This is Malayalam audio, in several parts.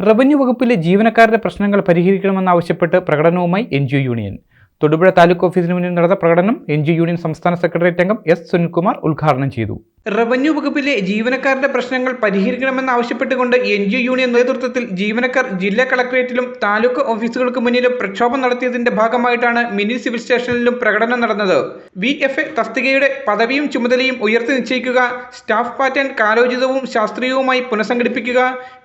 റവന്യൂ വകുപ്പിലെ ജീവനക്കാരുടെ പ്രശ്നങ്ങൾ പരിഹരിക്കണമെന്നാവശ്യപ്പെട്ട് പ്രകടനവുമായി NGO യൂണിയൻ. തൊടുപുഴ താലൂക്ക് ഓഫീസിന് മുന്നിൽ നടന്ന പ്രകടനം NGO യൂണിയൻ സംസ്ഥാന സെക്രട്ടേറിയറ്റ് അംഗം S. സുനിൽകുമാർ ഉദ്ഘാടനം ചെയ്തു. റവന്യൂ വകുപ്പിലെ ജീവനക്കാരുടെ പ്രശ്നങ്ങൾ പരിഹരിക്കണമെന്നാവശ്യപ്പെട്ടുകൊണ്ട് NGO യൂണിയൻ നേതൃത്വത്തിൽ ജീവനക്കാർ ജില്ലാ കളക്ടറേറ്റിലും താലൂക്ക് ഓഫീസുകൾക്ക് മുന്നിലും പ്രക്ഷോഭം നടത്തിയതിന്റെ ഭാഗമായിട്ടാണ് മിനി സിവിൽ സ്റ്റേഷനിലും പ്രകടനം നടന്നത്. VFA തസ്തികയുടെ പദവിയും ചുമതലയും ഉയർത്തി നിശ്ചയിക്കുക, സ്റ്റാഫ് പാറ്റേൺ കാലോചിതവും ശാസ്ത്രീയവുമായി പുനഃസംഘടിപ്പിക്കുക,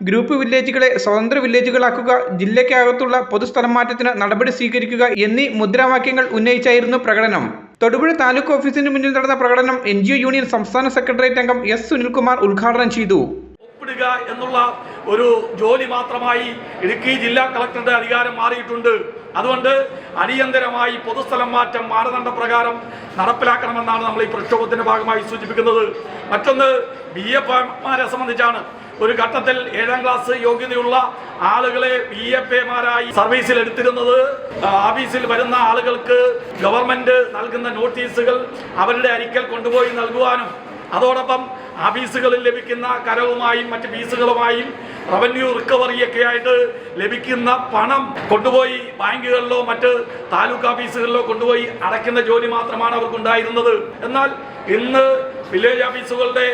ഗ്രൂപ്പ് വില്ലേജുകളെ സ്വതന്ത്ര വില്ലേജുകളാക്കുക, ജില്ലയ്ക്കകത്തുള്ള പൊതുസ്ഥലം മാറ്റത്തിന് നടപടി സ്വീകരിക്കുക എന്നീ മുദ്രാവാക്യങ്ങൾ ഉന്നയിച്ചായിരുന്നു പ്രകടനം. തൊടുപുഴ താലൂക്ക് ഓഫീസിന് മുന്നിൽ നടന്ന പ്രകടനം NGO യൂണിയൻ സംസ്ഥാന സെക്രട്ടേറിയറ്റ് അംഗം S. സുനിൽകുമാർ ഉദ്ഘാടനം ചെയ്തു. ഒപ്പിടുക എന്നുള്ള ഒരു ജോലി മാത്രമായി ഇടുക്കി ജില്ലാ കളക്ടറുടെ അധികാരം മാറിയിട്ടുണ്ട്. അതുകൊണ്ട് അടിയന്തരമായി പൊതുസ്ഥലം മാറ്റം മാനദണ്ഡ പ്രകാരം നടപ്പിലാക്കണമെന്നാണ് നമ്മൾ ഈ പ്രക്ഷോഭത്തിന്റെ ഭാഗമായി സൂചിപ്പിക്കുന്നത്. മറ്റൊന്ന് BFമാരെ സംബന്ധിച്ചാണ്. ഒരു ഘട്ടത്തിൽ 7ാം ക്ലാസ് യോഗ്യതയുള്ള ആളുകളെ BFമാരായി സർവീസിൽ എടുത്തിരുന്നത്. ഓഫീസിൽ വരുന്ന ആളുകൾക്ക് ഗവൺമെന്റ് നൽകുന്ന നോട്ടീസുകൾ അവരുടെ അരിക്കൽ കൊണ്ടുപോയി നൽകുവാനും അതോടൊപ്പം ഓഫീസുകളിൽ ലഭിക്കുന്ന കരവുമായും മറ്റ് ഫീസുകളുമായും റവന്യൂ റിക്കവറിയൊക്കെ ആയിട്ട് ലഭിക്കുന്ന പണം കൊണ്ടുപോയി ബാങ്കുകളിലോ മറ്റ് താലൂക്ക് ഓഫീസുകളിലോ കൊണ്ടുപോയി അടയ്ക്കുന്ന ജോലി മാത്രമാണ് അവർക്കുണ്ടായിരുന്നത്. എന്നാൽ ഇന്ന് വില്ലേജ് ഓഫീസുകളുടെ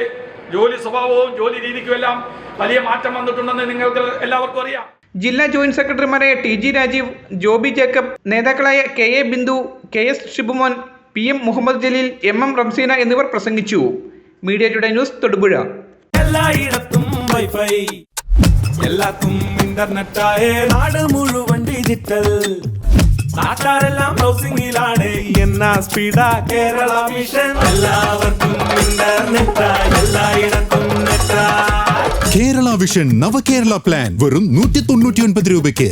ജോലി സ്വഭാവവും ജോലി രീതിക്കുമെല്ലാം വലിയ മാറ്റം വന്നിട്ടുണ്ടെന്ന് നിങ്ങൾക്ക് എല്ലാവർക്കും അറിയാം. ജില്ലാ ജോയിന്റ് സെക്രട്ടറിമാരായ TG രാജീവ്, ജോബി ജേക്കബ്, നേതാക്കളായ KA Bindu, KS Shibumon, PM Muhammad Jaleel, MM Ramseena എന്നിവർ പ്രസംഗിച്ചു. Media today news Thodupuzha. എല്ലായിടത്തും വൈഫൈ, എല്ലാവർക്കും ഇന്റർനെറ്റായ നാട് മുഴുവൻ ഡിജിറ്റൽ. നാട്ടാരെല്ലാം ബ്രൗസിംഗിലാണ്. എന്നാ സ്പീഡാ കേരള മിഷൻ. എല്ലാവർക്കും ഇന്റർനെറ്റാ, എല്ലായിടത്തും നെറ്റാ. കേരള വിഷൻ നവകേരള പ്ലാൻ വെറും 199 രൂപയ്ക്ക്.